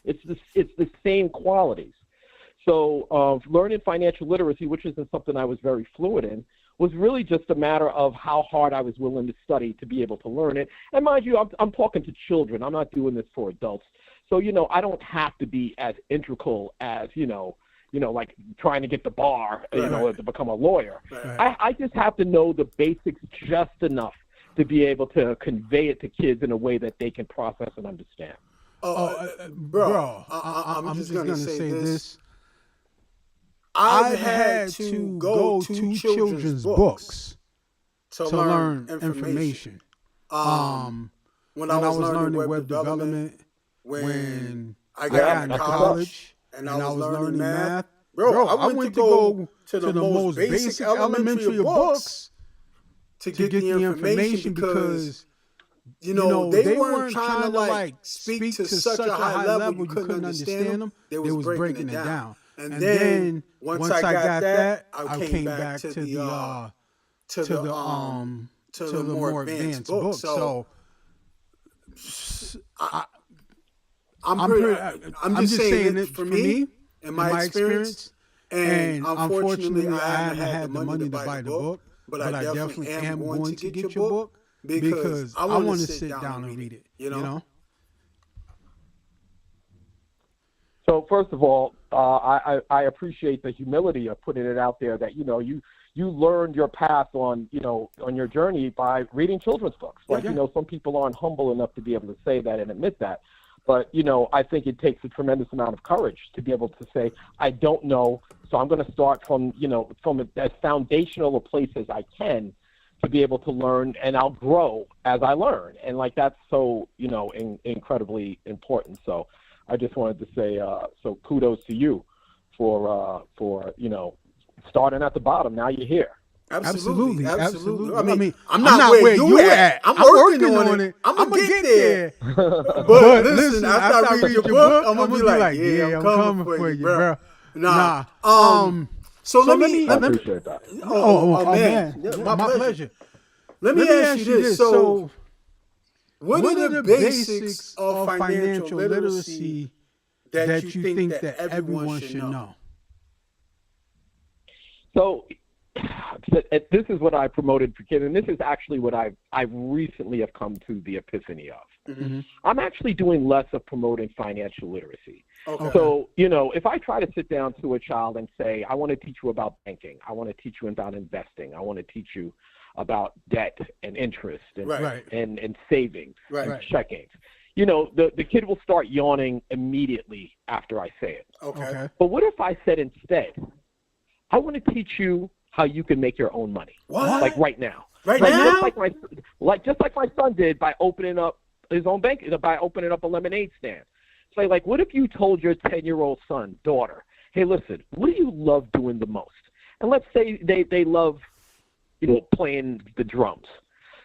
It's the same qualities. So learning financial literacy, which isn't something I was very fluent in, was really just a matter of how hard I was willing to study to be able to learn it. And mind you, I'm talking to children. I'm not doing this for adults. So, I don't have to be as integral as, like trying to get the bar, to become a lawyer. Right. I just have to know the basics just enough to be able to convey it to kids in a way that they can process and understand. Bro, I'm just gonna say this. I've had to go to children's books to learn information. When I was learning web development, when I got into college, and I was learning math, bro, I went to go to the most basic elementary of books to get the information because they weren't trying to like speak to such a high level you couldn't understand them. They was breaking it down. And then once I got that, I came back to the more advanced books. So I'm just saying it for me, in my experience, and unfortunately I haven't had the money to buy the book, but I definitely am going to get your book because I want to sit down and read it, you know? So first of all, I appreciate the humility of putting it out there that, you learned your path on your journey by reading children's books. Like, some people aren't humble enough to be able to say that and admit that. But, I think it takes a tremendous amount of courage to be able to say, I don't know, so I'm going to start from as foundational a place as I can to be able to learn, and I'll grow as I learn. And, that's so, incredibly important. So I just wanted to say, so kudos to you for starting at the bottom. Now you're here. Absolutely. I mean, I'm not where you at. I'm working on it. I'm gonna get there. But listen, after I read your book, I'm gonna be like, yeah, I'm coming for you, bro. Nah. So let me. I appreciate that. Oh man, my pleasure. Let me ask you this. So, what are the basics of financial literacy that you think that everyone should know? So this is what I promoted for kids, and this is actually what I recently have come to the epiphany of. Mm-hmm. I'm actually doing less of promoting financial literacy. Okay. So, if I try to sit down to a child and say, I want to teach you about banking, I want to teach you about investing, I want to teach you about debt and interest and savings and checking. The kid will start yawning immediately after I say it. Okay. But what if I said instead, I want to teach you how you can make your own money. What? Like right now. Right now? Just like my son did by opening up his own bank, by opening up a lemonade stand. So like, what if you told your 10-year-old son, daughter, hey, listen, what do you love doing the most? And let's say they love, playing the drums.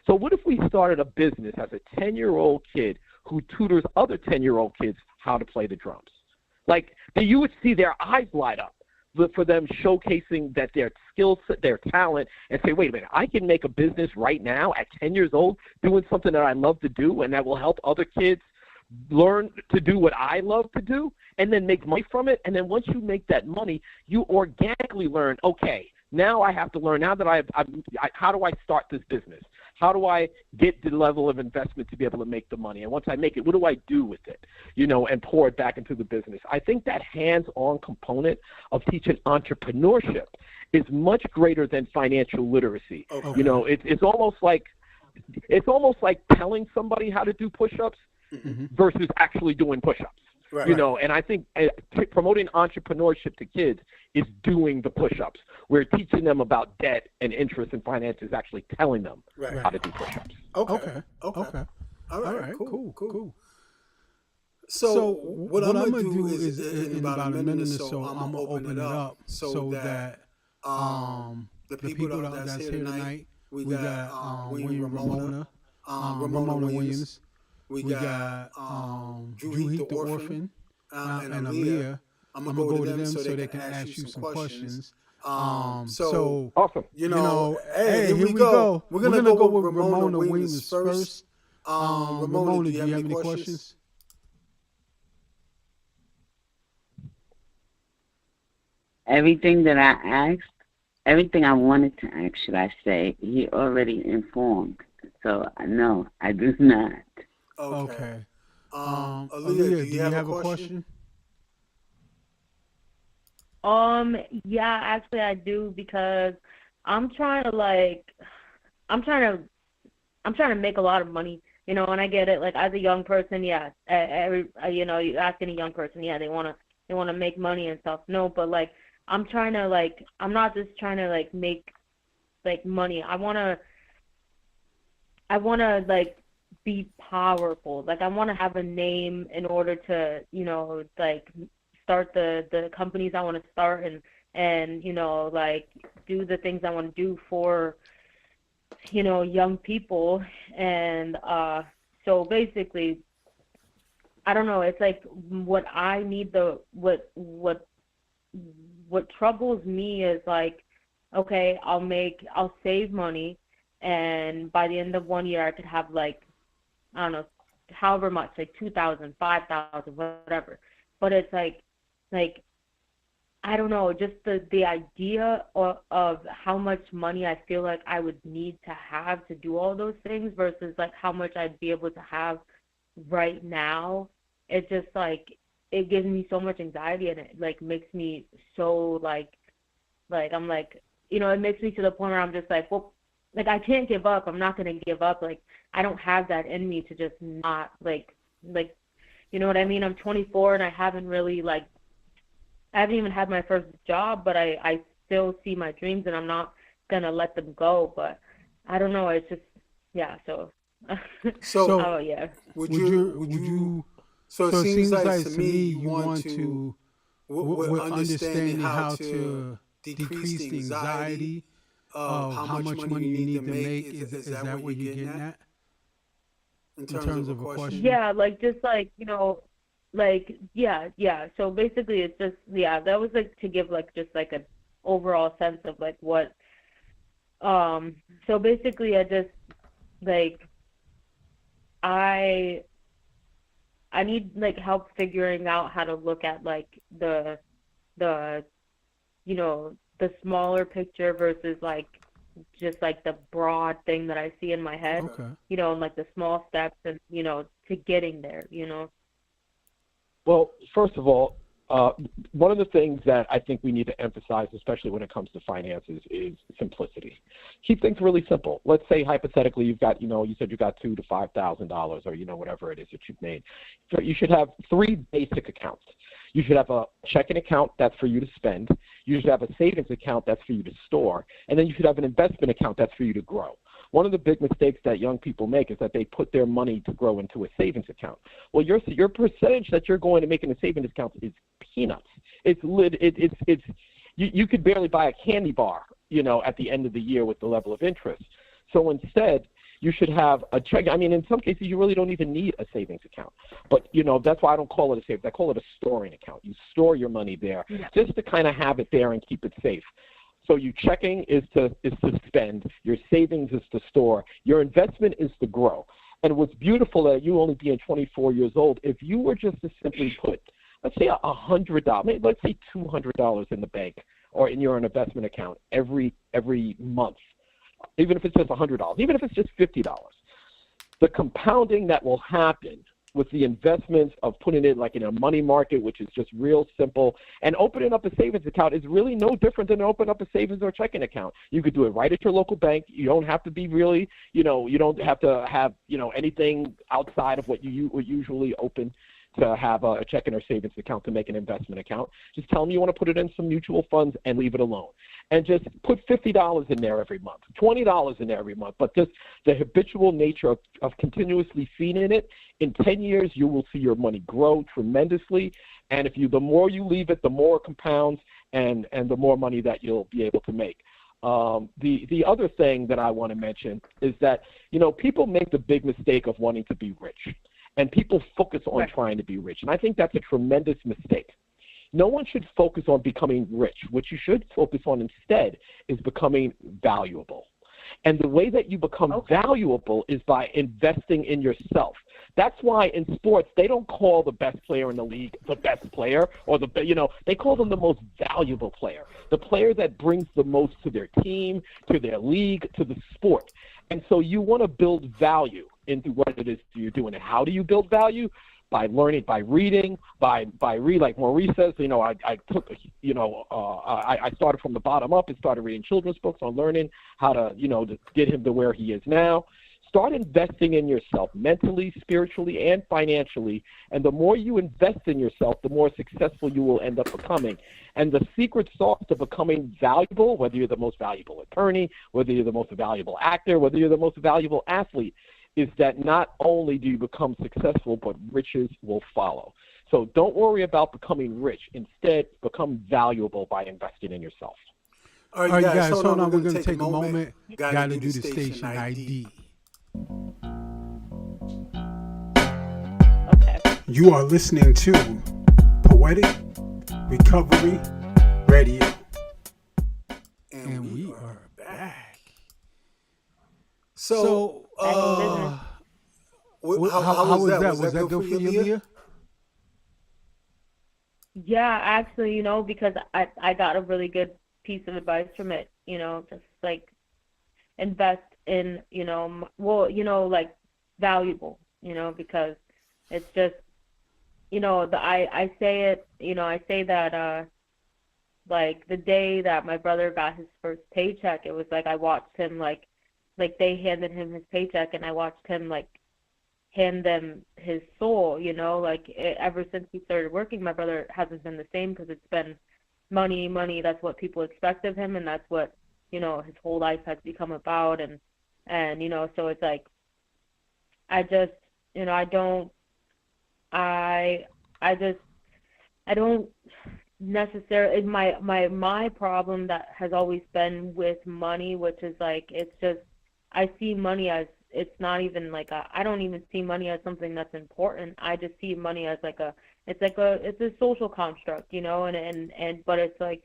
So what if we started a business as a 10-year-old kid who tutors other 10-year-old kids how to play the drums? Like, you would see their eyes light up for them showcasing that their skill set, their talent, and say, wait a minute, I can make a business right now at 10 years old doing something that I love to do and that will help other kids learn to do what I love to do and then make money from it. And then once you make that money, you organically learn, okay, now I have to learn, now that how do I start this business? How do I get the level of investment to be able to make the money? And once I make it, what do I do with it, and pour it back into the business? I think that hands-on component of teaching entrepreneurship is much greater than financial literacy. Okay. It's almost like telling somebody how to do push-ups versus actually doing push-ups. Right. And I think promoting entrepreneurship to kids is doing the push-ups. We're teaching them about debt and interest and finances, actually telling them how to do push-ups. Okay. All right. Cool. So what I'm gonna do is in about a minute or so, I'm gonna open it up so that the people that's here tonight, we got Ramona Williams. We got Juheath the Orphan and Aaliyah. I'm gonna go to them so they can ask you some questions. So Awesome. Hey, here we go. We're gonna go with Ramona Williams 1st. Ramona, do you have any questions? everything that I asked, everything I wanted to ask, should I say, he already informed. So, no, I do not. Okay. Aaliyah, do you have a question? Yeah, actually I do, because I'm trying to like, I'm trying to, I'm trying to make a lot of money, and I get it. Like, as a young person, yeah, you ask any young person, yeah, they wanna make money and stuff. No, but like, I'm trying to like, I'm not just trying to like make like money. I wanna like be powerful. Like, I wanna have a name in order to, like start the companies I want to start, and like do the things I want to do for young people. And so basically, I don't know, it's like what I need, what troubles me is like, okay, I'll save money, and by the end of 1 year I could have like, I don't know, however much, like 2,000, 5,000, whatever. But it's like I don't know, just the idea of how much money I feel like I would need to have to do all those things versus like how much I'd be able to have right now. It just like, it gives me so much anxiety, and it like makes me so like I'm like, it makes me to the point where I'm just like, well, like, I can't give up. I'm not going to give up. Like, I don't have that in me to just not like, you know what I mean? I'm 24 and I haven't really like, I haven't even had my first job, but I still see my dreams, and I'm not going to let them go. But I don't know. It's just, yeah. So, oh yeah. Would you, so it seems like to me you want to, with understanding how to decrease the anxiety of how much money you need to make, is that what you're getting at? In terms of a question? Yeah, like, just like, like, yeah. So basically it's just, yeah, that was like to give like just like an overall sense of like what, so basically I just like, I need like help figuring out how to look at like the the smaller picture versus like just like the broad thing that I see in my head. Okay. And like the small steps, and to getting there. Well, first of all, one of the things that I think we need to emphasize, especially when it comes to finances, is simplicity. Keep things really simple. Let's say hypothetically you've got, you said you got $2,000 to $5,000, or whatever it is that you've made. So you should have 3 basic accounts. You should have a checking account that's for you to spend. You should have a savings account that's for you to store, and then you should have an investment account that's for you to grow. One of the big mistakes that young people make is that they put their money to grow into a savings account. Well, your percentage that you're going to make in a savings account is peanuts. You could barely buy a candy bar, at the end of the year with the level of interest. So instead, you should have a check. I mean, in some cases, you really don't even need a savings account. But, that's why I don't call it a savings. I call it a storing account. You store your money there just to kind of have it there and keep it safe. So your checking is to spend, your savings is to store, your investment is to grow. And what's beautiful that you only being 24 years old, if you were just to simply put, let's say $100, maybe let's say $200 in the bank or in your investment account every month, even if it's just $100, even if it's just $50, the compounding that will happen with the investments of putting it like in a money market, which is just real simple, and opening up a savings account is really no different than opening up a savings or checking account. You could do it right at your local bank. You don't have to be really, you don't have to have, anything outside of what you would usually open to have a checking or savings account to make an investment account. Just tell them you want to put it in some mutual funds and leave it alone. And just put $50 in there every month, $20 in there every month. But just the habitual nature of continuously feeding it, in 10 years, you will see your money grow tremendously. And the more you leave it, the more it compounds and the more money that you'll be able to make. The other thing that I want to mention is that, people make the big mistake of wanting to be rich. And people focus on trying to be rich. And I think that's a tremendous mistake. No one should focus on becoming rich. What you should focus on instead is becoming valuable. And the way that you become valuable is by investing in yourself. That's why in sports, they don't call the best player in the league the best player, or they call them the most valuable player, the player that brings the most to their team, to their league, to the sport. And so you want to build value into what it is you're doing. And how do you build value? By learning, by reading, by read, like Maurice says. I took, I started from the bottom up and started reading children's books on learning how to get him to where he is now. Start investing in yourself mentally, spiritually, and financially. And the more you invest in yourself, the more successful you will end up becoming. And the secret sauce to becoming valuable, whether you're the most valuable attorney, whether you're the most valuable actor, whether you're the most valuable athlete, is that not only do you become successful, but riches will follow. So don't worry about becoming rich. Instead, become valuable by investing in yourself. All right, guys, hold on. We're going to take a moment. Got to do the station ID. Okay. You are listening to Poetic Recovery Radio. And we are back. So how was that? Was that good for you, Leah? Yeah, actually, because I got a really good piece of advice from it, just like invest in, like valuable, because it's just, I say that, like the day that my brother got his first paycheck, it was like I watched him like they handed him his paycheck and I watched him like hand them his soul, ever since he started working, my brother hasn't been the same because it's been money, that's what people expect of him, and that's what, his whole life has become about, and so it's like, I just, I don't necessarily, my problem that has always been with money, which is like, it's just, I see money as, it's not even like I don't even see money as something that's important. I just see money as like it's a social construct, and but it's like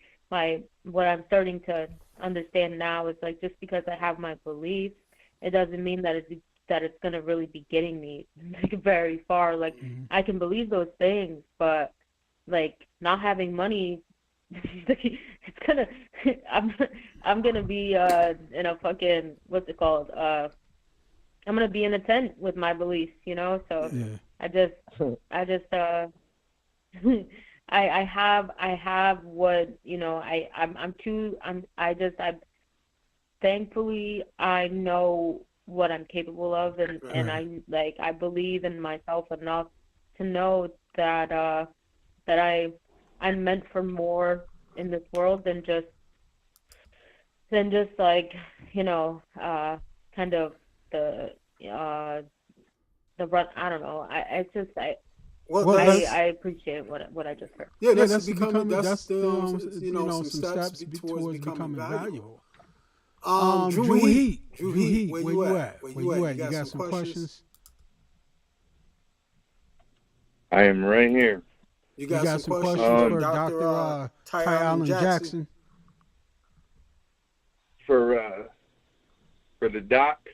what I'm starting to understand now is like, just because I have my beliefs, it doesn't mean that it's going to really be getting me like very far. Like I can believe those things, but like not having money, it's gonna I'm gonna be in a fucking, what's it called, I'm gonna be in a tent with my beliefs, so yeah. I just I have what, I'm thankfully I know what I'm capable of, and I believe in myself enough to know that I'm meant for more in this world than just like, kind of the run. I don't know. I appreciate what I just heard. Yeah, that's some steps towards becoming valuable. Drew Heat, where you at? You got some questions? I am right here. You got some questions for Dr. Ty Jackson? For the doc.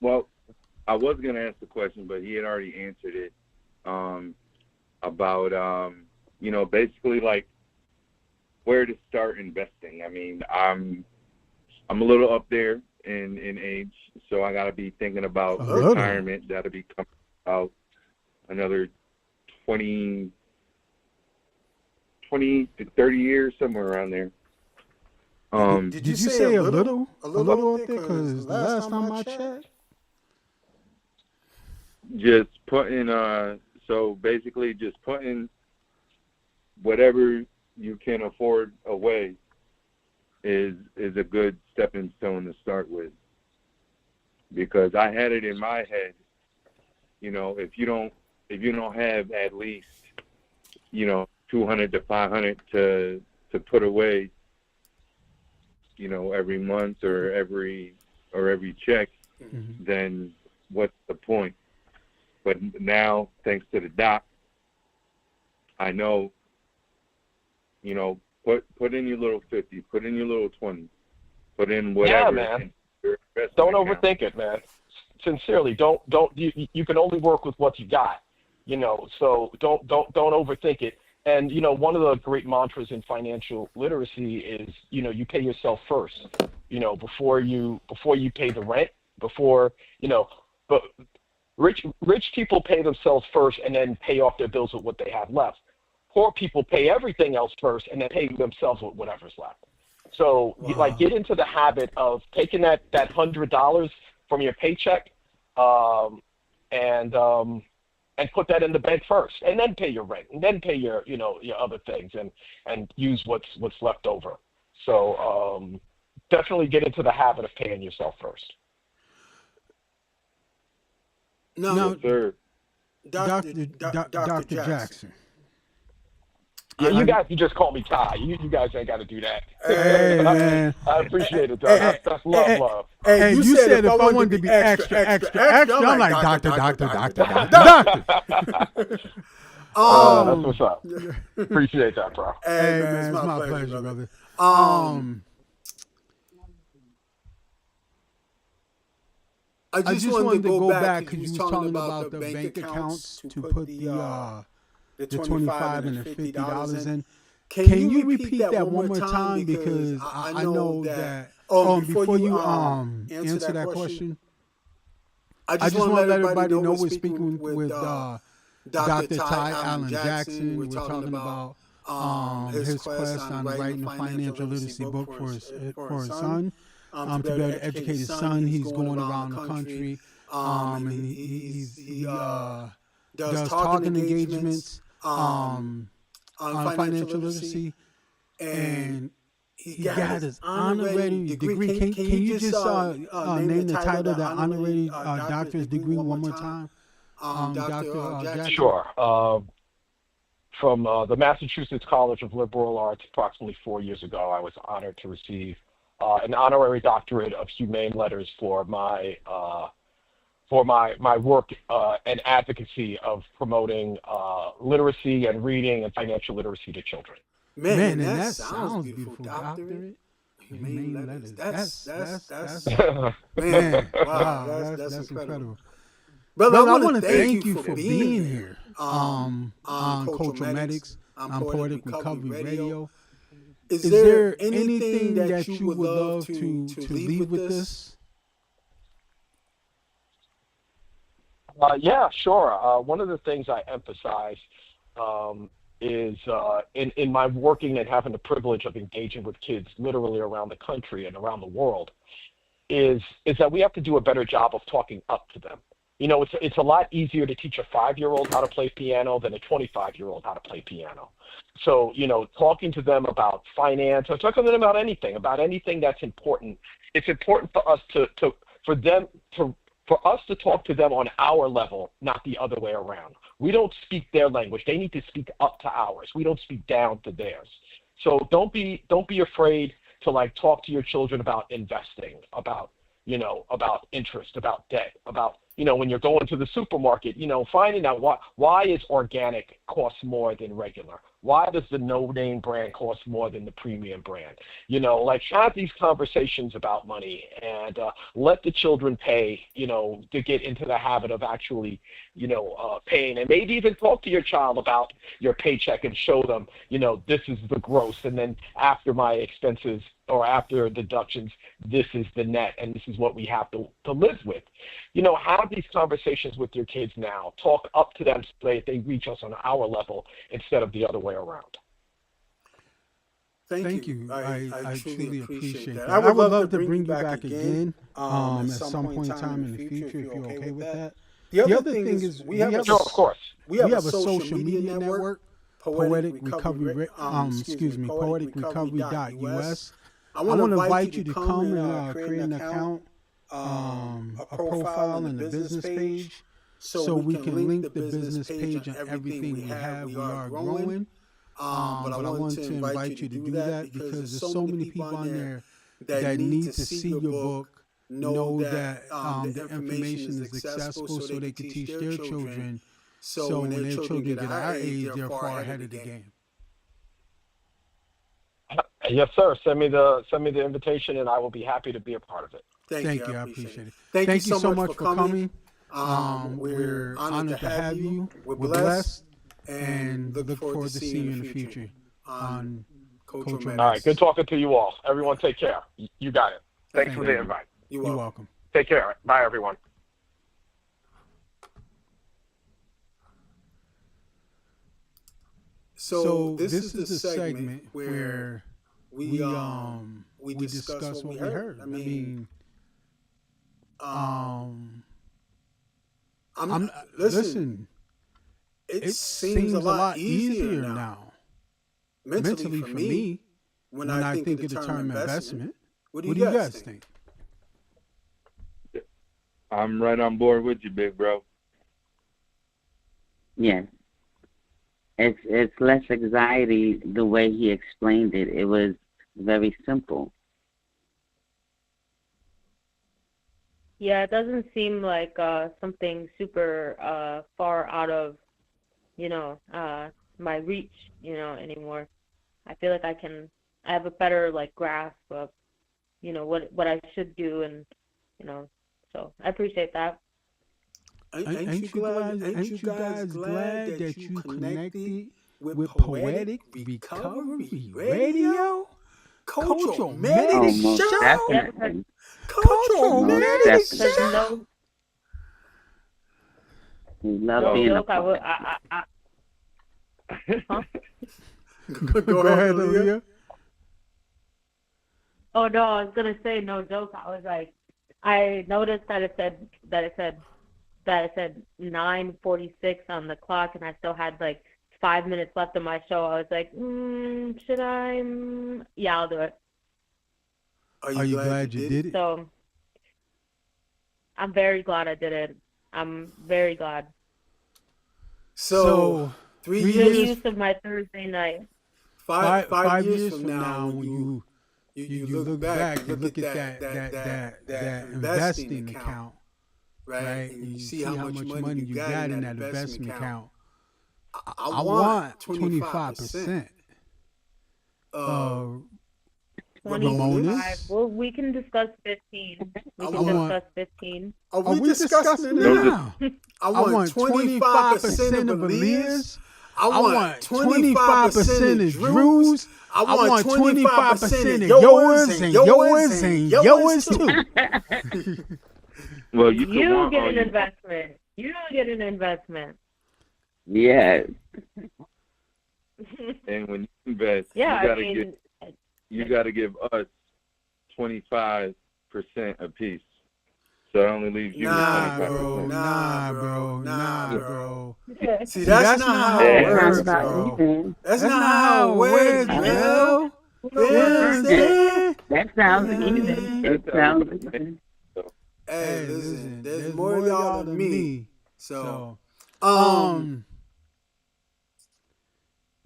Well, I was going to ask the question, but he had already answered it, about, basically like where to start investing. I mean, I'm a little up there in age, so I got to be thinking about retirement. That'll be coming out another 20 to 30 years, somewhere around there. Did you say a little up there? Because last time I checked, just putting so basically just putting whatever you can afford away is a good stepping stone to start with. Because I had it in my head, if you don't have at least 200 to 500 to put away, every month or every check, then what's the point? But now, thanks to the doc, I know, Put in your little 50. Put in your little 20. Put in whatever. Yeah, man. Don't overthink it, man. Sincerely, don't. You can only work with what you got, So don't overthink it. And one of the great mantras in financial literacy is, you pay yourself first. Before you pay the rent. But rich people pay themselves first and then pay off their bills with what they have left. Poor people pay everything else first and then pay themselves with whatever's left. So get into the habit of taking that $100 from your paycheck, and put that in the bank first, and then pay your rent, and then pay your other things, and use what's left over. So definitely get into the habit of paying yourself first. No, sir. Dr. Jackson. Yeah, you guys can just call me Ty. You guys ain't got to do that. Hey, man. I appreciate it, though. That's love. Hey, you said if I wanted to be extra, I'm like, doctor. That's what's up. Appreciate that, bro. Hey, man, it's my pleasure, brother. I just wanted to go back because you was talking about the bank accounts to put the $25 and the $50 in. Can you repeat that one more time? Because I know that. Before you answer that question, I just want to let everybody know we're speaking with Dr. Ty Allen Jackson. We're talking about his quest on writing a financial literacy book for his son. To be able to educate his son, he's going around the country, and he does talking engagements on financial literacy, and he got his honorary degree. Can you just name the title of that honorary doctor's degree one more time, Dr. Jackson? Sure. From the Massachusetts College of Liberal Arts, approximately 4 years ago, I was honored to receive an honorary doctorate of humane letters for my work and advocacy of promoting literacy and reading and financial literacy to children. Man, and that sounds beautiful, doctorate. Humane letters. That's man. Wow, that's incredible. Brother, I want to thank you for being here on Cultural Medics, on Poetic Recovery Radio. Is there anything that you would love to leave with this? Yeah, sure. One of the things I emphasize is in my working and having the privilege of engaging with kids literally around the country and around the world is that we have to do a better job of talking up to them. It's a lot easier to teach a 5-year-old how to play piano than a 25-year-old how to play piano. So, talking to them about finance, or talking to them about anything that's important. It's important for us for us to talk to them on our level, not the other way around. We don't speak their language. They need to speak up to ours. We don't speak down to theirs. So don't be afraid to talk to your children about investing, about interest, about debt, about when you're going to the supermarket, finding out why is organic cost more than regular? Why does the no-name brand cost more than the premium brand? Have these conversations about money and let the children pay, to get into the habit of actually, paying. And maybe even talk to your child about your paycheck and show them, this is the gross. And then after my expenses or after deductions, this is the net, and this is what we have to live with. Have these conversations with your kids now. Talk up to them so that they reach us on our level instead of the other way around. Thank you. I truly appreciate that. I would love to bring you back again at some point in time in the future if you're okay with that. The other thing is we have a social media network, Poetic Recovery, poeticrecovery.us. I want to invite you to come and create an account, a profile and a business page, so we can link the business page and everything we have. We are growing, but I want to invite you to do that because there's so many people on there that need to see your book, know that the information is accessible so they can teach their children. So when their children get our age, they're far ahead of the game. Yes, sir. Send me the invitation, and I will be happy to be a part of it. Thank you. I appreciate it. Thank you so much for coming. We're honored to have you. We're blessed, and look forward to seeing you in the future on Cultural Menace. All right. Good talking to you all. Everyone, take care. You got it. Thanks for the invite. You're welcome. Take care. Bye, everyone. So this is the segment where we discuss what we heard. I mean, listen. It seems a lot easier now, mentally for me, when I think of the term investment. What do you guys think? I'm right on board with you, big bro. Yes. It's less anxiety the way he explained it. It was very simple. Yeah, it doesn't seem like something super far out of, my reach, anymore. I feel like I have a better grasp of, what I should do, and so I appreciate that. Ain't you guys glad that you connected with Poetic Recovery Radio? Cultural Medic Show? Cultural Medic Show? Love being a Huh? Go ahead, Aaliyah. Oh no, I was gonna say no joke. I noticed that it said 9:46 on the clock, and I still had 5 minutes left of my show. I was like, should I? Yeah, I'll do it. Are you glad you did it? So I'm very glad I did it. I'm very glad. So 3 Good years, use of my Thursday night. five years from now, when you look back, you look at that investing account, right? And you see how much money you got in that investment account. I want 25% of 25. Well, we can discuss 15. We can discuss 15. Are we discussing it now? I want 25% of Aaliyah's. I want 25% of Drew's. I want 25% of yours and yours and yours too. Well, you get an investment. You don't get an investment. Yes. And when you invest, Yeah, you gotta give us 25% apiece. So it only leaves you with 25%. Nah, bro. See, that's not how it works, bro. That's not how it works, bro. That sounds even. It sounds even. Hey, listen, there's more of y'all than me. So,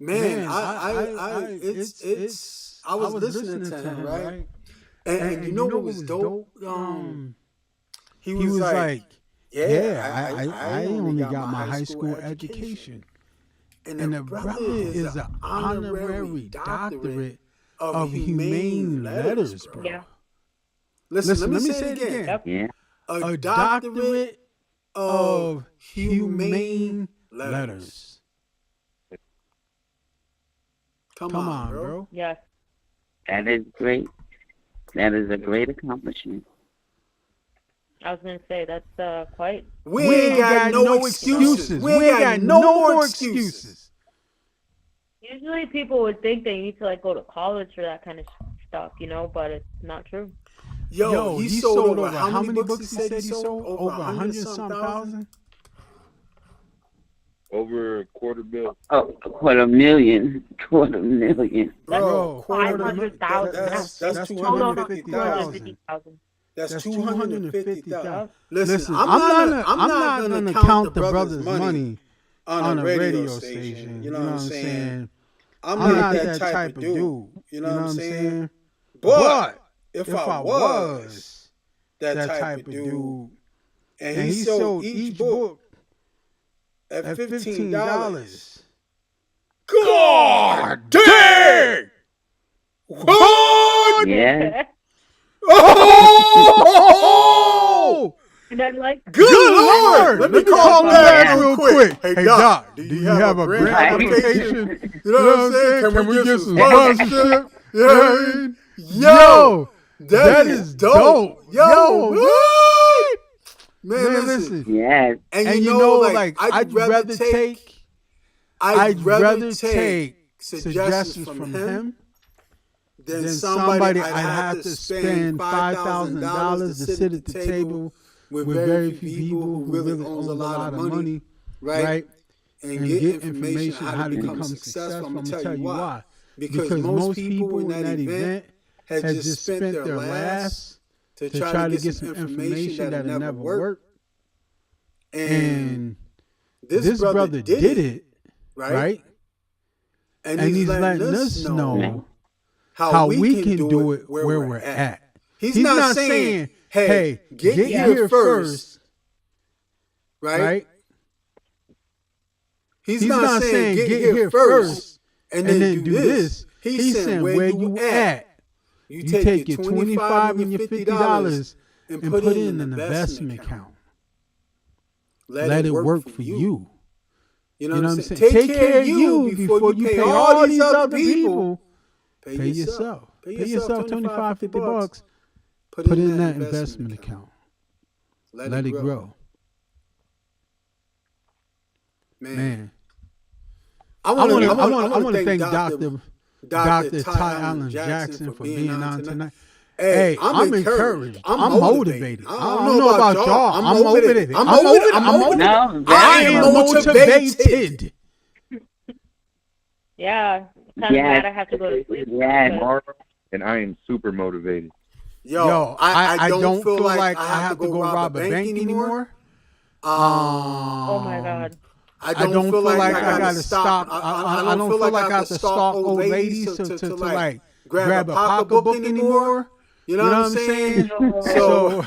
man, I was listening to him, right? And you know what was dope? He was like, I only got my high school education. And the brother is an honorary doctorate of humane letters, bro. Yeah. Listen, let me say it again. Yeah. A doctorate of humane letters. Come on, bro. Yes. That is great. That is a great accomplishment. I was going to say, that's quite... We ain't got no excuses. We ain't got no more excuses. Usually people would think they need to, go to college for that kind of stuff, but it's not true. Yo, he sold over how many books he said he sold? Over 100-some thousand? Over $250,000. Oh, $250,000. $250,000. Bro, 500,000. That's 250,000. That's 250,000. Listen, I'm not gonna count the brother's money on a radio station. You know what I'm saying? I'm not that type of dude. You know what I'm saying? But if I was that type of dude, and he sold each book at $15, God dang! What? Yeah. Oh! And then like, Good Lord! Let me call Dad real quick. Hey, Doc, do you have a grant application? You know what I'm saying? Can we get some sponsorship? sponsorship? You know what I mean? Yo, that is dope. Yo, what? Man, listen. Yes. And you know, like, I'd rather take suggestions from him than somebody I'd have to spend $5,000 to sit at the table with very few people who really owns a lot of money, right? And get information on how to become successful. I'm going to tell you why. Because most people in that event has just spent their last to try to get some information that never worked. And this brother did it, right? And he's letting us know how we can do it where we're at. He's not saying, hey, get here first, right? He's not saying get here first and then do this. He's saying where you at. You take your $25 and your $50 and put it in an investment account. Let it work for you. You know what I'm saying? Take care of you before you pay all these other people. Pay yourself. Pay yourself $25, $50. Put it in that investment account. Let it grow. Man. I want to thank Dr. Ty Allen Jackson for being on tonight. Hey, I'm encouraged. I'm motivated. I don't know about y'all. I'm motivated. I am motivated. yeah, kind of glad I have to go to sleep. Yeah. And I am super motivated. Yo, I don't feel like I have to go rob a bank anymore. Oh my God. I don't feel like I gotta stop. I don't feel like I have to stalk old ladies to like grab a pocketbook anymore. You know what I'm saying? So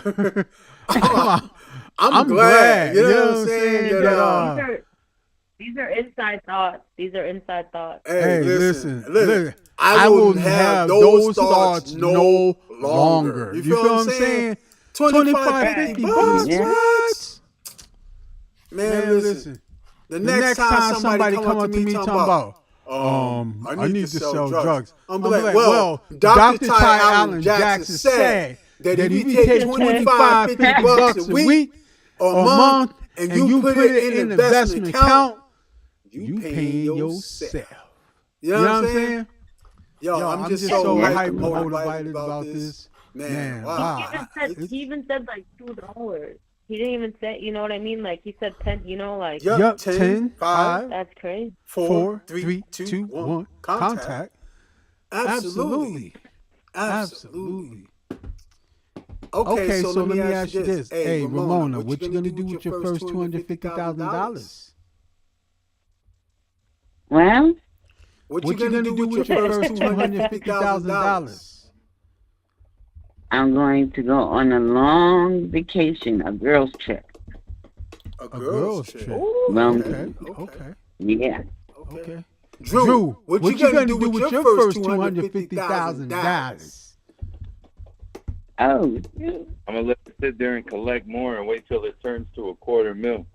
I'm glad. You know what I'm saying? These are inside thoughts. Hey, listen. I wouldn't have those thoughts no longer. You feel what I'm saying? $25, $50. What? Man, listen. The next time somebody come up to me talking about, I need to sell drugs. I'm like, well, Dr. Ty Allen Jackson said that if you take $25, $50 a week or a month and you put it in an investment account, you paying yourself. You know what I'm saying? Yo, I'm just so hyped and motivated about this. Man, wow. He even said like $2. He didn't even say, you know what I mean? Like, he said 10, you know, like... Yep, 10, 5, that's crazy. 4, 3, 2, 1, contact. Absolutely. Okay, so let me ask you this. Hey, Ramona, what you gonna do with your first $250,000? Well? What you gonna do with your first $250,000? I'm going to go on a long vacation, a girls' trip. A girls' trip? Well, Okay. Yeah. Okay. Drew, what you gonna do with your first $250,000? Oh, I'm gonna let it sit there and collect more and wait till it turns to $250,000.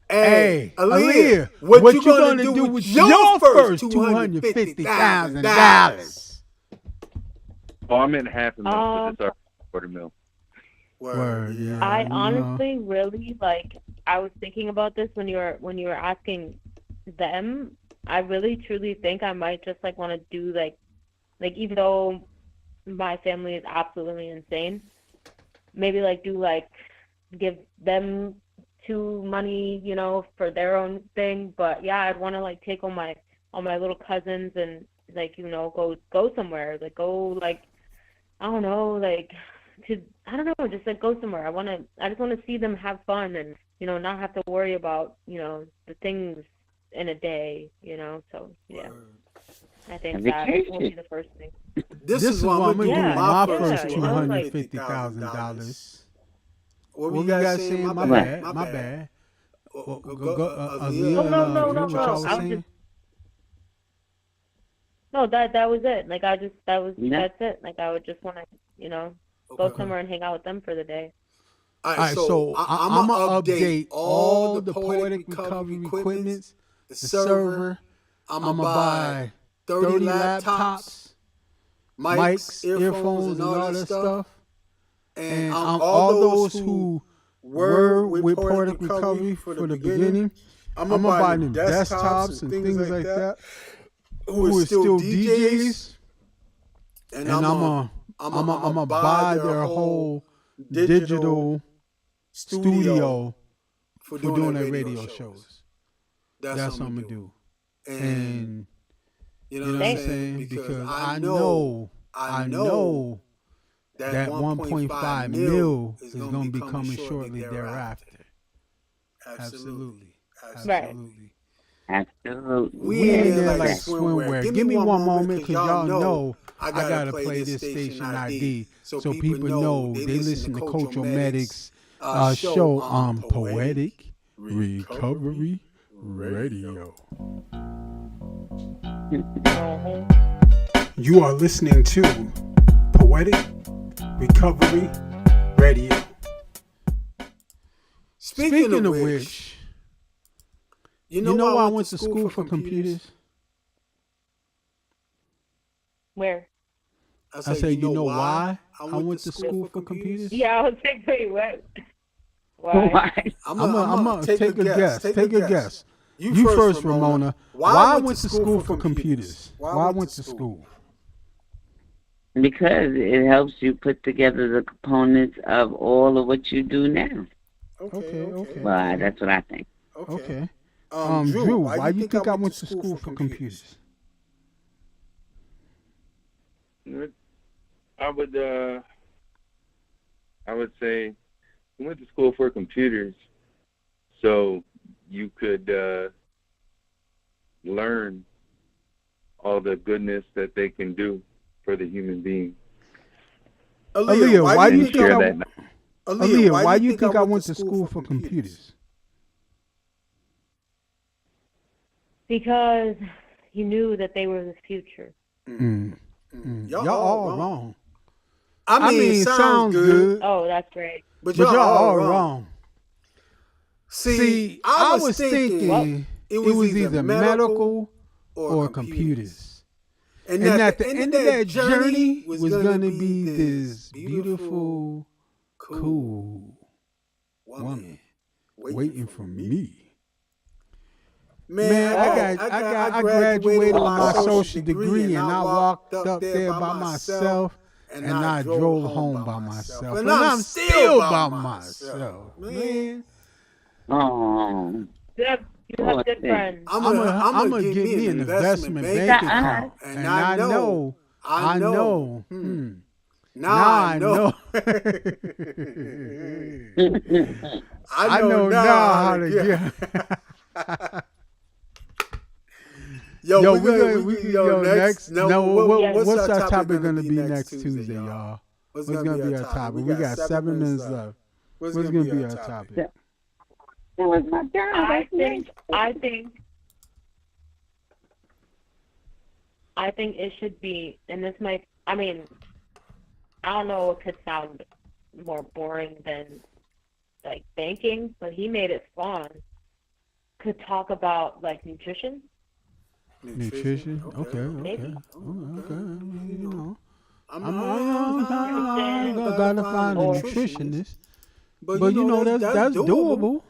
Hey, Aaliyah, what you gonna do with your first $250,000? Oh, I'm in $500,000, but it's our $250,000. Word, yeah. I honestly really like. I was thinking about this when you were asking them. I really truly think I might just like want to do like even though my family is absolutely insane, maybe like do like give them money, you know, for their own thing. But yeah, I'd want to like take all my little cousins and like, you know, go somewhere, like go like. I don't know, just like go somewhere. I just want to see them have fun and, you know, not have to worry about, you know, the things in a day, you know. So yeah, I think that will be the first thing. This is what I'm gonna do. My first $250,000. What you guys saying? My bad. No. No, that was it. Like Yeah. that's it. Like I would just want to, go Okay. somewhere and hang out with them for the day. All All right, right, so so I'm I'm gonna gonna update update all all the the poetic poetic recovery recovery equipment, equipments, the the server. server. I'm Mm-hmm. gonna buy 30 30 laptops, laptops, mics, mics, earphones, earphones, and and all all that that stuff. stuff. Mm-hmm. And Mm-hmm. all all those those who who were were with with poetic poetic recovery recovery for Mm-hmm. the the beginning, beginning, Mm-hmm. I'm Mm-hmm. gonna buy them Mm-hmm. desktops and things like that. Who Mm-hmm. are Mm-hmm. still DJs, and Mm-hmm. I'm gonna buy their whole digital studio Mm-hmm. for Mm-hmm. doing their radio shows. That's That's what what I'm I'm gonna gonna do. do. And And you know you what know I'm what I'm Thanks. saying? saying? Because Because I know I know that that 1.5 1.5 mil mil is is going to gonna be be coming coming shortly shortly thereafter. thereafter. Absolutely. Absolutely. Right. Absolutely. Absolutely. We Yeah, in there like exactly. swimwear. Give me one moment, cause y'all know I gotta play this station ID so people know they listen to Culture Medics show on Poetic Recovery Radio. You are listening to Poetic Recovery Radio. Speaking of which, you know why I went to school for computers? Where? I said, you know why I went to school for computers? Yeah, I was like, wait, what? Why? Why? I'm gonna take a guess. Take a guess. You first, Ramona. Why I went to school for computers? Why I went to school? Because it helps you put together the components of all of what you do now. Okay. Well, that's what I think. Okay. Drew, why you think I went to school for computers? I would say we went to school for computers so you could learn all the goodness that they can do for the human being. Aaliyah, why do you think Aaliyah, why do you think I went to school for computers? Because you knew that they were the future. Y'all all wrong. I mean, sounds good, Oh, that's great. but y'all all wrong. See, I was thinking it was either medical or computers. And at the end of that journey was going to be this beautiful, cool woman waiting for me. Man, I graduated with my social degree and I walked up there by myself and I drove home by myself. And I'm still by myself, man. Oh. You have good friends. I'm gonna get me an investment bank account, and I know. Now I know. I know now how to get. Yo, we next. What's our topic gonna be next Tuesday, y'all? What's gonna be our topic? We got 7 minutes left. What's gonna be our topic? It was my job. I think it should be, and this might, I mean, I don't know, it could sound more boring than like banking, but he made it fun. Could talk about like nutrition. Nutrition? Okay. Maybe. You know, I'm gotta find a nutritionist, but you know that's doable.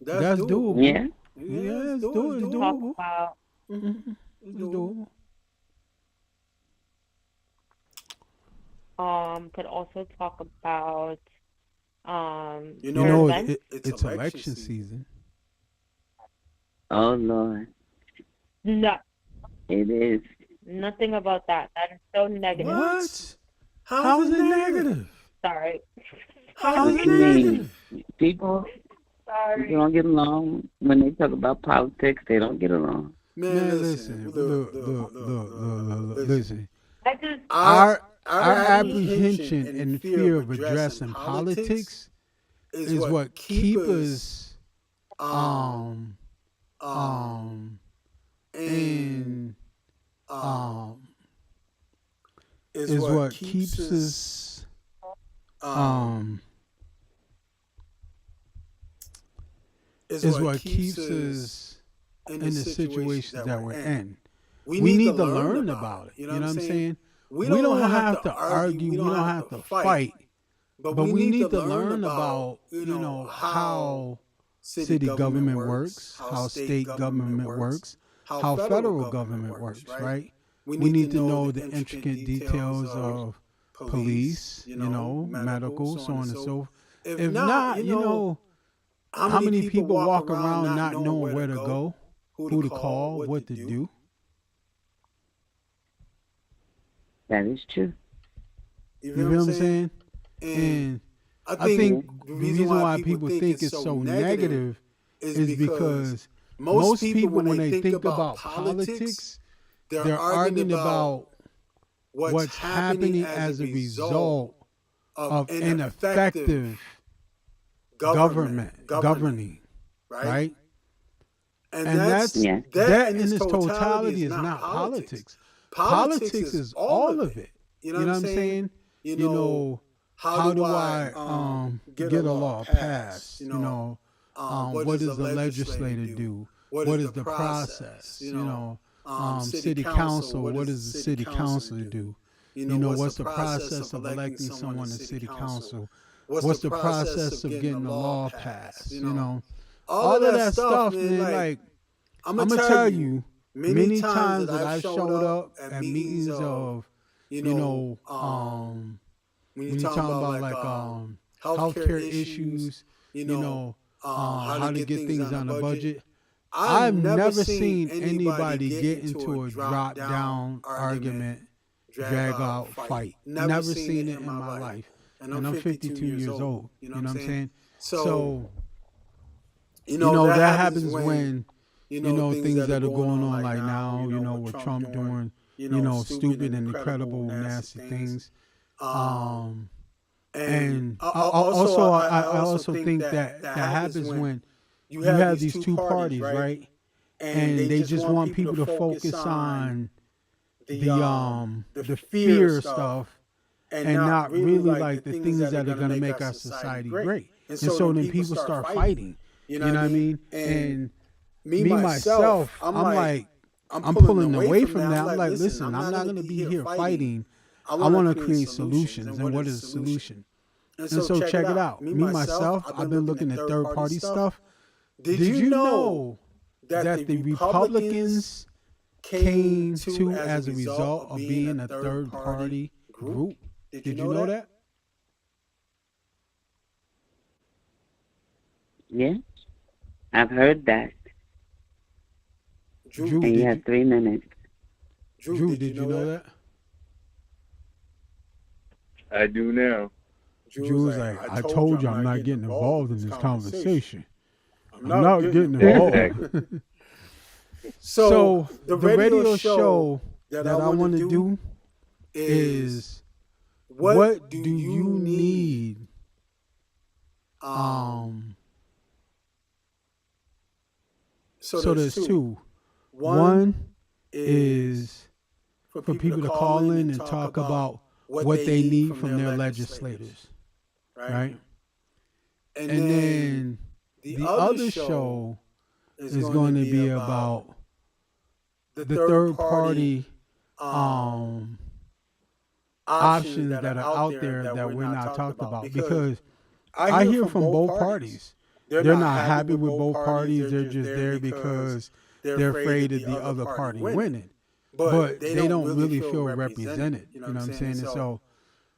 That's doable. Yeah. Yeah, it's doable. Talk about It's doable. Could also talk about You know, events. it's election season. Oh, Lord. No, It is. nothing about that. That is so negative. What? How is it negative? Sorry. How is What it you mean? negative? People Sorry. don't get along. When they talk about politics, they don't get along. Man, listen. Look. Listen. I just Our apprehension and fear of addressing politics is what keep us in what keeps us is what keeps us in the situations that we're in. We need to learn about it. You know what I'm saying? We don't have to argue. We don't have to fight. But we need to learn about, how city government works, how state government works, how federal government works, right? We need to know the intricate details of police, medical, so on and so forth. If not, how many people walk around not knowing where to go, who to call, what to do? That is true. You know what I'm saying? And I think the reason why people think it's so negative is because most people, when they think about politics, they're arguing about what's happening as a result of ineffective governing, right? And that in its totality is not politics. Politics is all of it. You know what I'm saying? How do I get a law passed? What does the legislator do? What is the process? City council, what does the city council do? What's the process of electing someone to city council? What's the process of getting the law passed? All of that stuff, man, like, I'm going to tell you, many times that I've showed up at meetings of, when you're talking about like healthcare issues, how to get things on the budget, I've never seen anybody get into a drop-down argument, drag-out fight. Never seen it in my life. And I'm 52 years old. You know what I'm saying? So, that happens when, things that are going on like now, with Trump doing, stupid and incredible, nasty things. And I also think that happens when you have these two parties, right? And they just want people to focus on the fear stuff and not really like the things that are going to make our society great. And so then people start fighting. You know what I mean? And me myself, I'm pulling away from that. I'm like, listen, I'm not going to be here fighting. I want to create solutions. And what is the solution? And so check it out. Me myself, I've been looking at third-party stuff. Did you know that the Republicans came to as a result of being a third-party group? Did you know that? Yeah, I've heard that. Drew, and you have 3 minutes. Drew, did you know that? I do now. Drew's like, I told you I'm not getting involved in this conversation. I'm not getting involved. So the radio show that I want to do is, what do you need? So there's two. One is for people to call in and talk about what they need from their legislators, right? And then the other show is going to be about the third party options that are out there that we're not talking about, because I hear from both parties. They're not happy with both parties. They're just there because they're afraid of the other party winning. But they don't really feel represented. You know what I'm saying? And so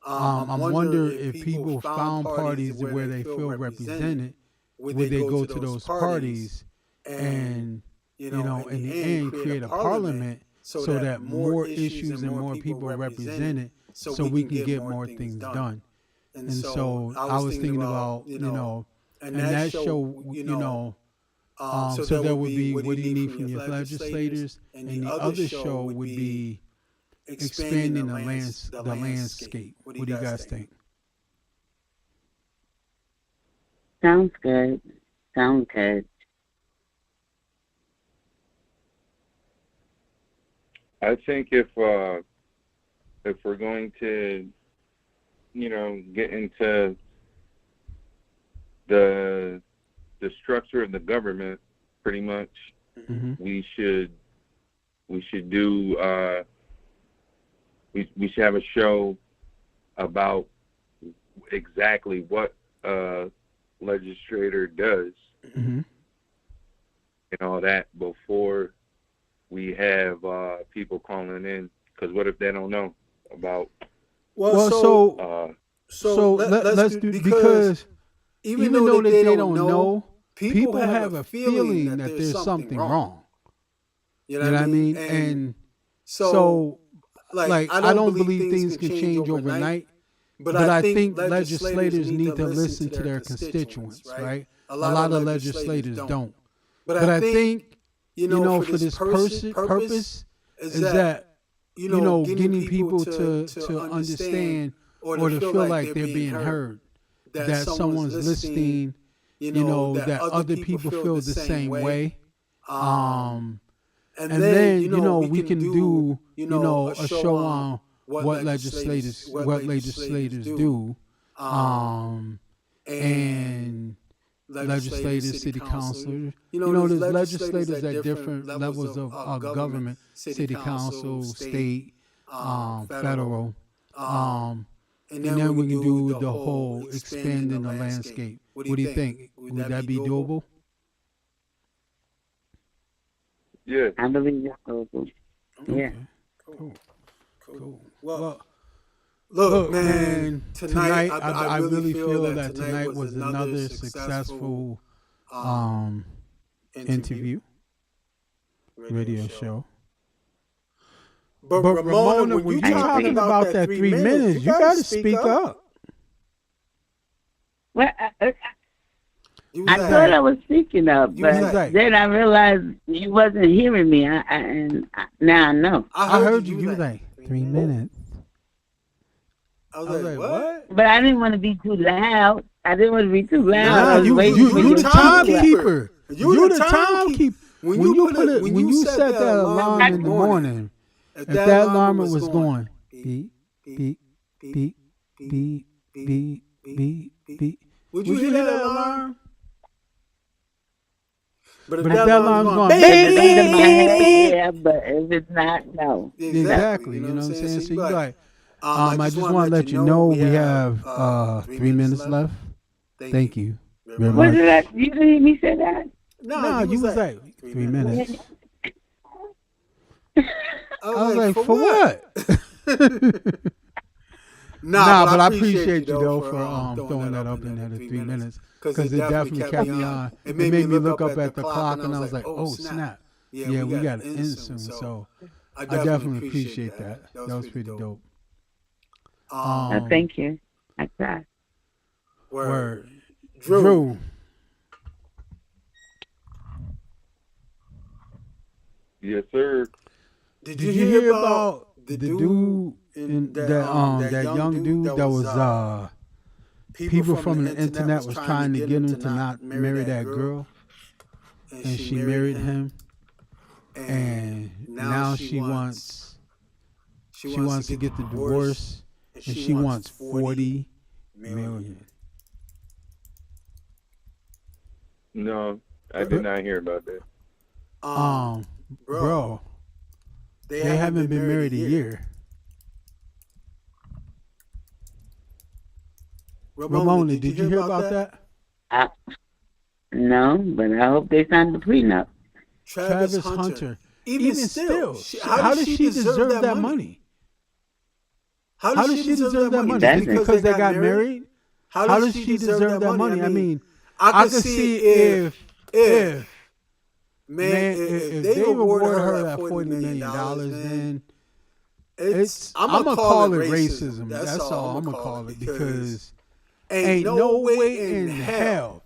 I'm wondering if people found parties where they feel represented, would they go to those parties and, in the end, create a parliament so that more issues and more people are represented so we can get more things done. And so I was thinking about, and that show, so there would be, what do you need from your legislators? And the other show would be expanding the landscape. What do you guys think? Sounds good. Sounds good. I think if we're going to, get into the structure of the government, pretty much, we should do we should have a show about exactly what a legislator does and all that before we have people calling in, because what if they don't know about so let's do, because even though that they don't know, people have a feeling that there's something wrong. You know what I mean? And so, like, I don't believe things can change overnight, but I think legislators need to listen to their constituents, right? A lot of legislators don't. But I think, for this purpose is that, getting people to understand or to feel like they're being heard, that someone's listening, that other people feel the same way. And then, we can do, a show on what legislators do, and legislators, city councilors. There's legislators at different levels of government, city council, state, federal. And then we can do the whole expanding the landscape. What do you think? Would that be doable? Yeah. I believe that's doable. Yeah. Cool. Well, look, man, tonight I really feel that tonight was another successful interview, radio show. But Ramona, when you're talking about that 3 minutes, you got to speak up. Well, I thought I was speaking up, but then I realized you wasn't hearing me, and now I know. I heard you. You was like, 3 minutes. I was like, what? But I didn't want to be too loud. Nah, you the timekeeper. You the timekeeper. When you set that alarm in the morning, if that alarm was going beep, beep, beep, beep, beep, beep, beep, would you hear that alarm? But if that alarm's going beep, beep, beep, yeah, but if it's not, no. Exactly. You know what I'm saying? So you're like, I just want to let you know we have 3 minutes left. Thank you very much. You didn't hear me say that? No, you was like 3 minutes. I was like, for what? But I appreciate you though for throwing that up in there to 3 minutes, because it definitely kept me on. It made me look up at the clock, and I was like, oh snap, yeah, we got to end soon. So I definitely appreciate that. That was pretty dope. Thank you. I tried. Word. Drew. Yes, sir. Did you hear about the dude that young dude that was people from the internet was trying to get him to not marry that girl, and she married him, and now she wants to get the divorce, and she wants $40 million. No, I did not hear about that. Bro, they haven't been married a year. Ramona, did you hear about that? No, but I hope they signed the prenup. Travis Hunter. Even still, how does she deserve that money? How does she deserve that money? Just because they got married? How does she deserve that money? I mean, I could see if they reward her that $40 million, then I'm gonna call it racism. That's all I'm gonna call it, because ain't no way in hell.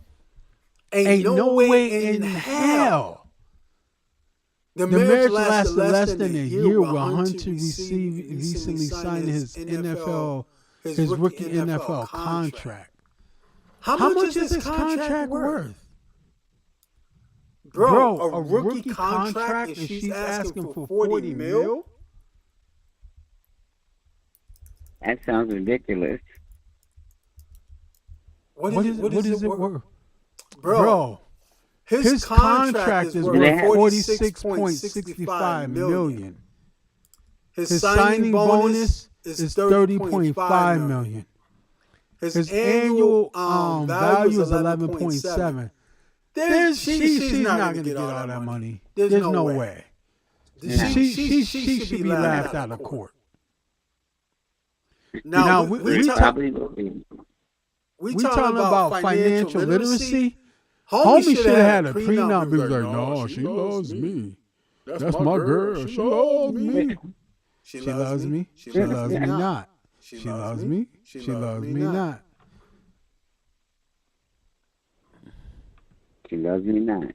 The marriage lasted less than a year while Hunter recently signed his rookie NFL contract. How much is his contract worth? Bro, a rookie contract, and she's asking for $40 million? That sounds ridiculous. What is it worth? Bro, his contract is worth $46.65 million. His signing bonus is $30.5 million. His annual value is $11.7. She's not going to get all that money. There's no way. She should be laughed out of court. Now we talking about financial literacy. Homie should have had a prenup. Be like, no, she loves me. That's my girl. She loves me. She loves me. She loves me not. She loves me. She loves me not. She loves me not.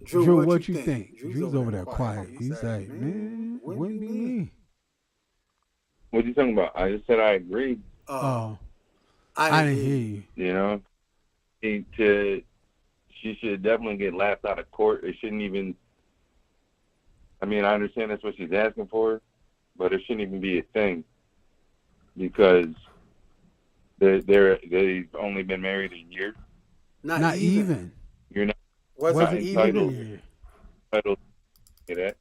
Drew, what you think? Drew's over there quiet. He's like, man, wouldn't be me. What are you talking about? I just said I agreed. Oh, I didn't hear you. You know, she should definitely get laughed out of court. It shouldn't even. I mean, I understand that's what she's asking for, but it shouldn't even be a thing because they've only been married a year. Not even. You're not. Wasn't even a year. Entitled to that.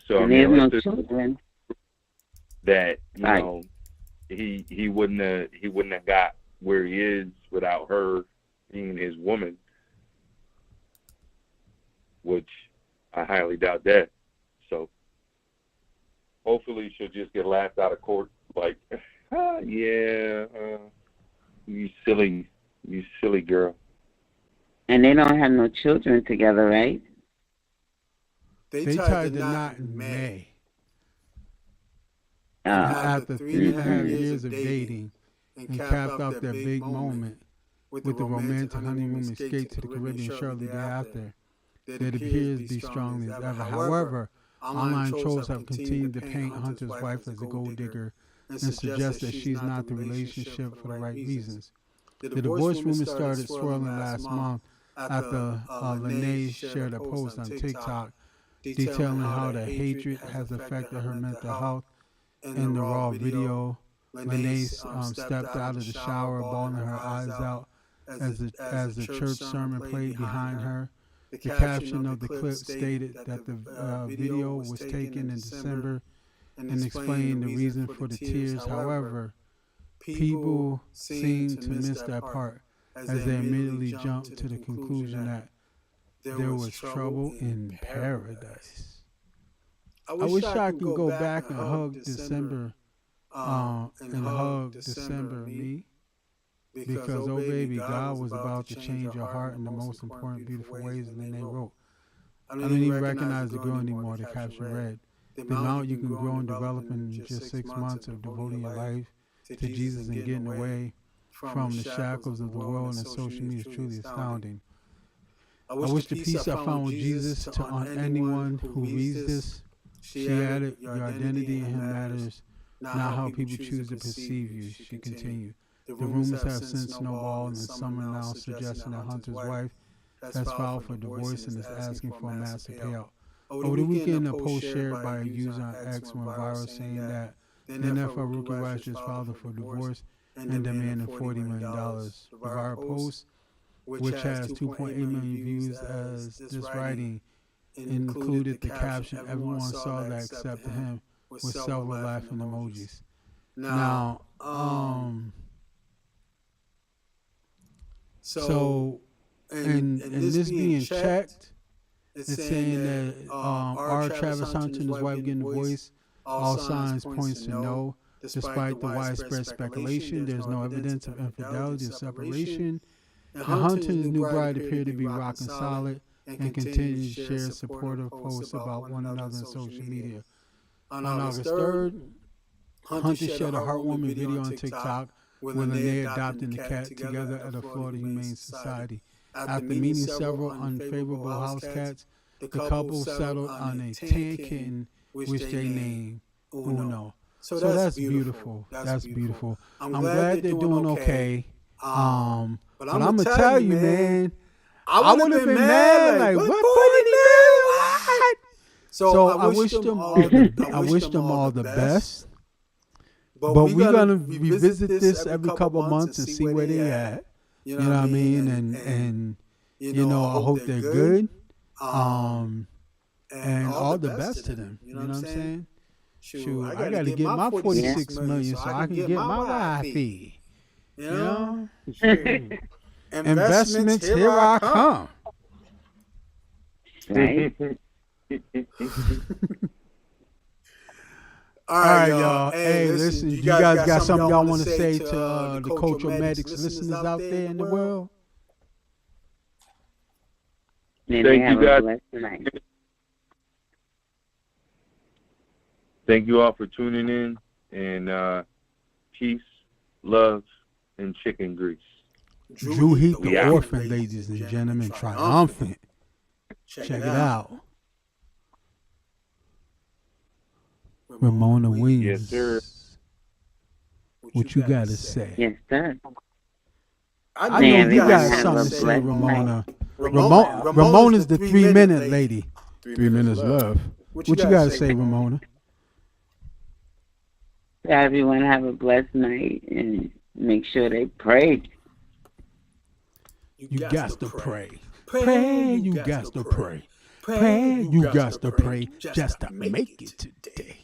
So I mean, no children. That you know, he wouldn't have got where he is without her being his woman, which I highly doubt that. So hopefully she'll just get laughed out of court, like, you silly girl. And they don't have no children together, right? They tied the knot in May. After 3.5 years of dating and capped off their big moment with the romantic honeymoon escape to the Caribbean shortly thereafter, that appears to be strongly as ever. However, online trolls have continued to paint Hunter's wife as a gold digger and suggest that she's not the relationship for the right reasons. The divorce rumors started swirling last month after Lene shared a post on TikTok detailing how the hatred has affected her mental health. In the raw video, Lene stepped out of the shower, bawling her eyes out as the church sermon played behind her. The caption of the clip stated that the video was taken in December and explained the reason for the tears. However, people seem to miss that part as they immediately jumped to the conclusion that there was trouble in paradise. I wish I could go back and hug December me, because oh baby, God was about to change your heart in the most important, beautiful ways. And then they wrote, I don't even recognize the girl anymore. The caption read, the amount you can grow and develop in just 6 months of devoting your life to Jesus and getting away from the shackles of the world and social media is truly astounding. I wish the peace I found with Jesus on anyone who reads this. She added, your identity in him matters, not how people choose to perceive you. She continued. The rumors have since snowballed, and some are now suggesting that Hunter's wife has filed for divorce and is asking for a massive payout. Over the weekend, a post shared by a user on X went viral saying that the NFL rookie wife just filed for divorce and demanding $40 million. The viral post, which has 2.8 million views as this writing, included the caption, everyone saw that except him, with several laughing emojis. Now, so, and this being checked, it's saying that R. Travis Hunter and his wife getting divorced, all signs points to no. Despite the widespread speculation, there's no evidence of infidelity or separation. And Hunter and his new bride appear to be rocking solid and continue to share supportive posts about one another on social media. On August 3rd, Hunter shared a heartwarming video on TikTok where Lene adopted the cat together at a Florida Humane Society. After meeting several unfavorable house cats, the couple settled on a tan kitten, which they named Uno. So that's beautiful. That's beautiful. I'm glad they're doing okay. But I'm gonna tell you, man, I would have been mad. Like, what? Put it what? So I wish them all the best. But we're gonna revisit this every couple months and see where they at. You know what I mean? And you know, I hope they're good. And all the best to them. You know what I'm saying? Shoot, I gotta get my 46 million so I can get my wifey. You know? Investments, here I come. Right. All right, y'all. Hey, listen, you guys got something y'all want to say to the Culturematics listeners out there in the world? Thank you, guys. Thank you all for tuning in, and peace, love, and chicken grease. Drew Heat, the orphan, ladies and gentlemen, triumphant. Check it out. Ramona Williams. Yes, sir. What you got to say? Yes, sir. I know you got something to say, Ramona. Ramona's the 3-minute lady. 3 minutes love. What you got to say, Ramona? Everyone have a blessed night and make sure they pray. You got to pray. Pray, you got to pray. Pray, you got to pray just to make it today.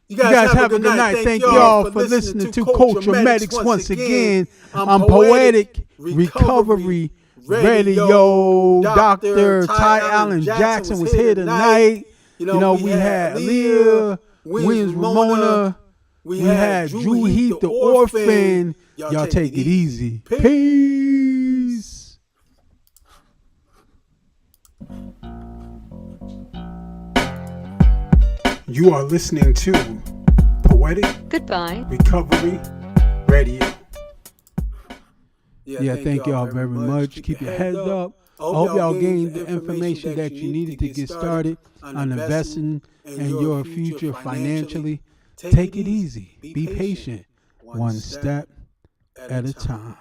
You guys have a good night. Thank y'all for listening to Culturematics once again. I'm Poetic Recovery Radio. Dr. Ty Allen Jackson was here tonight. You know, we had Leah, Williams Ramona. We had Drew Heath, the orphan. Y'all take it easy. Peace. You are listening to Poetic Recovery Radio. Yeah, thank y'all very much. Keep your heads up. I hope y'all gained the information that you needed to get started on investing in your future financially. Take it easy. Be patient. One step at a time.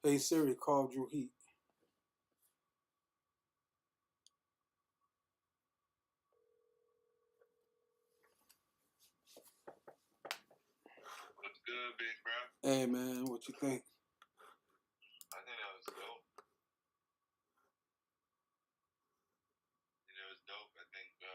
Hey Siri, call Drew Heat. What's good, big bro? Hey man, what you think?